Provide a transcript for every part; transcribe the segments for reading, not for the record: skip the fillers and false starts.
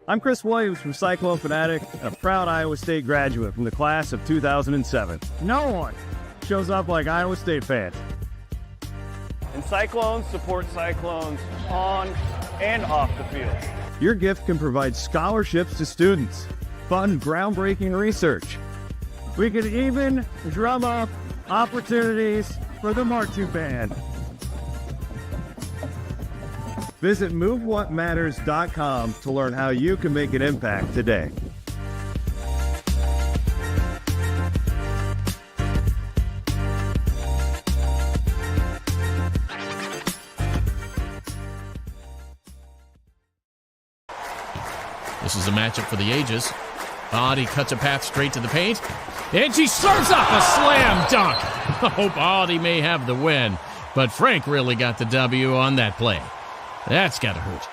I'm Chris Williams from Cyclone Fanatic and a proud Iowa State graduate from the class of 2007. No one shows up like Iowa State fans. And Cyclones support Cyclones on and off the field. Your gift can provide scholarships to students, fund groundbreaking research. We could even drum up opportunities for the marching band. Visit MoveWhatMatters.com to learn how you can make an impact today. This is a matchup for the ages. Audi cuts a path straight to the paint, and she serves up a slam dunk. I hope Audi may have the win, but Frank really got the W on that play. That's gotta hurt.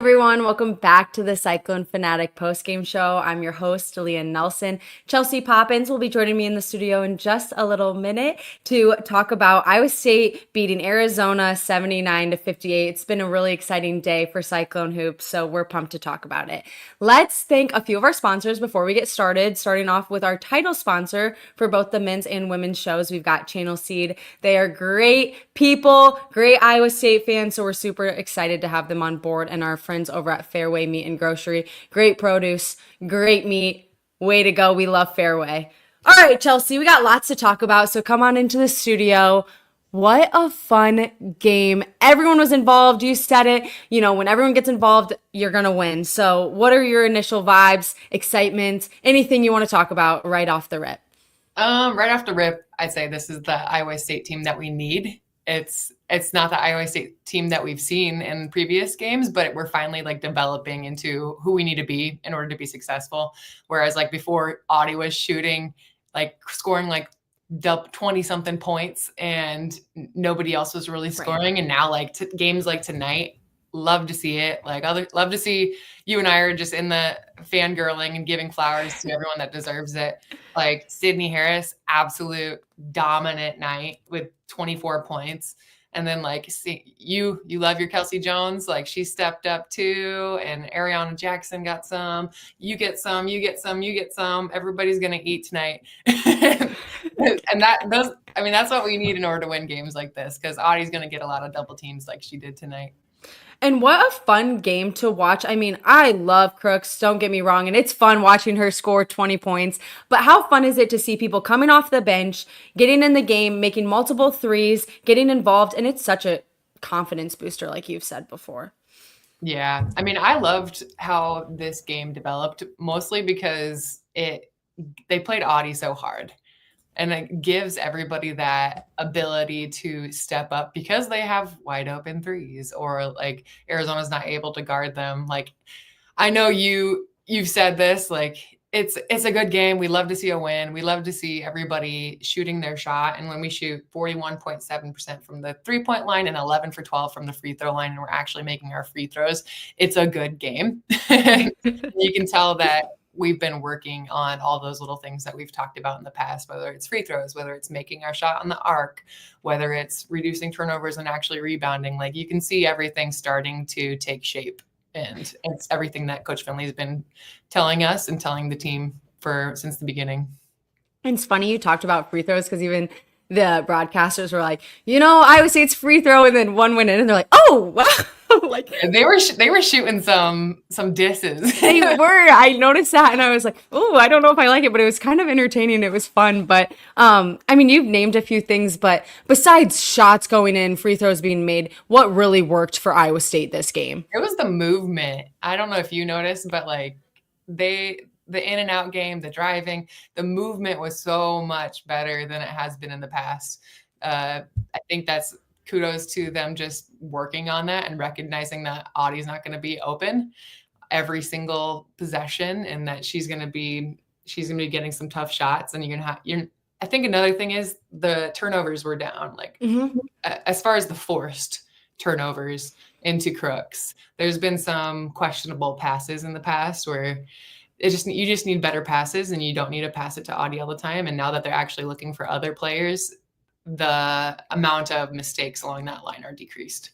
Everyone, welcome back to the Cyclone Fanatic postgame show. I'm your host, Leah Nelson. Chelsea Poppens will be joining me in the studio in just a little minute to talk about Iowa State beating Arizona 79-58. It's been a really exciting day for Cyclone hoops, so we're pumped to talk about it. Let's thank a few of our sponsors before we get started, starting off with our title sponsor for both the men's and women's shows. We've got Channel Seed. They are great people, great Iowa State fans, so we're super excited to have them on board, and our friends over at Fairway Meat and Grocery. Great produce, great meat. Way to go. We love Fairway. All right, Chelsea, we got lots to talk about, so come on into the studio. What a fun game. Everyone was involved. You said it. You know, when everyone gets involved, you're going to win. So what are your initial vibes, excitement, anything you want to talk about right off the rip? Right off the rip, I'd say this is the Iowa State team that we need. It's not the Iowa State team that we've seen in previous games, but we're finally like developing into who we need to be in order to be successful. Whereas like before, Audi was shooting, like scoring like 20 something points and nobody else was really scoring. Right. And now like games like tonight, love to see it. Like love to see you and I are just in the fangirling and giving flowers to everyone that deserves it. Like Sydney Harris, absolute dominant night with 24 points. And then like you love your Kelsey Jones, like she stepped up too. And Ariana Jackson got some, you get some, you get some, you get some. Everybody's going to eat tonight. And that's what we need in order to win games like this, because Audie's going to get a lot of double teams like she did tonight. And what a fun game to watch. I mean, I love Crooks, don't get me wrong, and it's fun watching her score 20 points. But how fun is it to see people coming off the bench, getting in the game, making multiple threes, getting involved, and it's such a confidence booster, like you've said before. Yeah. I mean, I loved how this game developed, mostly because they played Audi so hard. And it gives everybody that ability to step up because they have wide open threes, or like Arizona's not able to guard them. Like, I know you've said this, like it's a good game. We love to see a win. We love to see everybody shooting their shot. And when we shoot 41.7% from the 3-point line and 11 for 12 from the free throw line, and we're actually making our free throws, it's a good game. You can tell that we've been working on all those little things that we've talked about in the past, whether it's free throws, whether it's making our shot on the arc, whether it's reducing turnovers and actually rebounding. Like you can see everything starting to take shape. And it's everything that Coach Finley's been telling us and telling the team since the beginning. It's funny you talked about free throws, because even the broadcasters were like, Iowa State's free throw, and then one went in and they're like, oh, wow. Like they were shooting some disses. They were. I noticed that, and I was like, oh, I don't know if I like it, but it was kind of entertaining. It was fun. But I mean, you've named a few things, but besides shots going in, free throws being made, what really worked for Iowa State this game? It was the movement. I don't know if you noticed, but like the in and out game, the driving, the movement was so much better than it has been in the past. I think that's kudos to them just working on that and recognizing that Audie's not going to be open every single possession, and that she's going to be getting some tough shots. And I think another thing is the turnovers were down. Like as far as the forced turnovers into Crooks, there's been some questionable passes in the past where you just need better passes, and you don't need to pass it to Audie all the time. And now that they're actually looking for other players, the amount of mistakes along that line are decreased.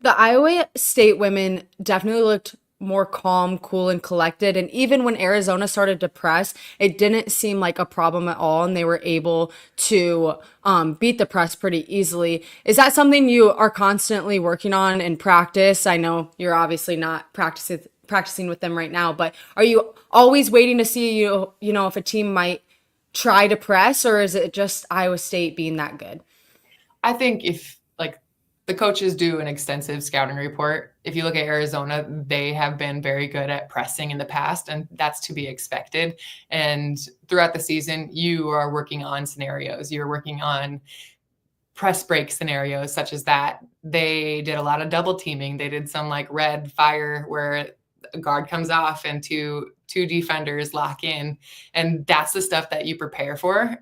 The Iowa State women definitely looked more calm, cool, and collected. And even when Arizona started to press, it didn't seem like a problem at all. And they were able to beat the press pretty easily. Is that something you are constantly working on in practice? I know you're obviously not practicing with them right now, but are you always waiting to see if a team might try to press, or is it just Iowa State being that good? I think if like the coaches do an extensive scouting report, if you look at Arizona, they have been very good at pressing in the past, and that's to be expected. And throughout the season, you are working on scenarios. You're working on press break scenarios such as that. They did a lot of double teaming. They did some like red fire where a guard comes off and two defenders lock in. And that's the stuff that you prepare for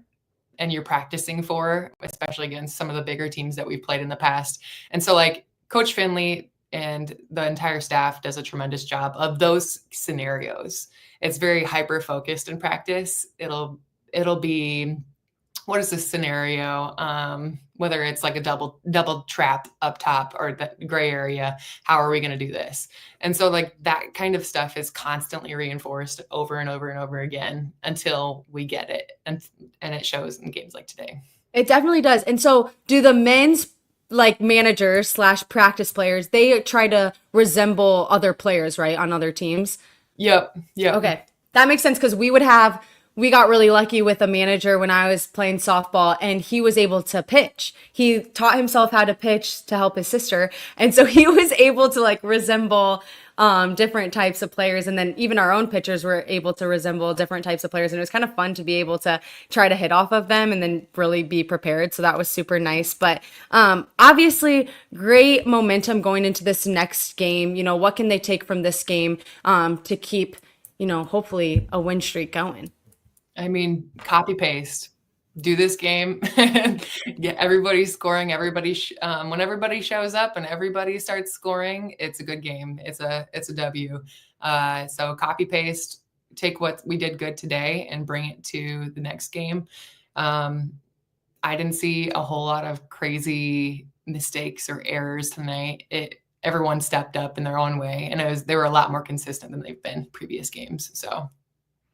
and you're practicing for, especially against some of the bigger teams that we've played in the past. And so like Coach Finley and the entire staff does a tremendous job of those scenarios. It's very hyper focused in practice. It'll be, what is this scenario? Whether it's like a double trap up top or the gray area, how are we going to do this? And so like that kind of stuff is constantly reinforced over and over and over again until we get it. And it shows in games like today. It definitely does. And so do the men's like managers / practice players, they try to resemble other players, right? On other teams. Yep. Okay. That makes sense because we got really lucky with a manager when I was playing softball, and he was able to pitch. He taught himself how to pitch to help his sister. And so he was able to like resemble different types of players. And then even our own pitchers were able to resemble different types of players. And it was kind of fun to be able to try to hit off of them and then really be prepared. So that was super nice. But obviously great momentum going into this next game. What can they take from this game to keep, hopefully a win streak going? I mean, copy paste, do this game, get everybody scoring. When everybody shows up and everybody starts scoring, it's a good game. It's a W. So copy paste, take what we did good today and bring it to the next game. I didn't see a whole lot of crazy mistakes or errors tonight. Everyone stepped up in their own way, and they were a lot more consistent than they've been previous games. So.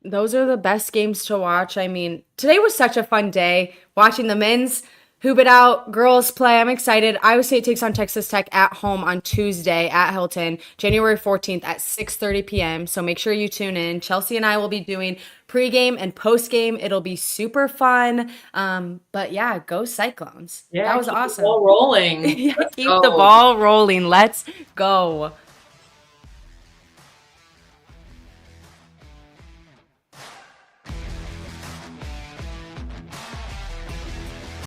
Those are the best games to watch. I mean, today was such a fun day watching the men's hoop it out, girls play. I'm excited. Iowa State takes on Texas Tech at home on Tuesday at Hilton, January 14th at 6:30 p.m. So make sure you tune in. Chelsea and I will be doing pregame and postgame. It'll be super fun. But yeah, go Cyclones. Yeah, that was keep awesome. The ball rolling. Keep the ball rolling. Let's go.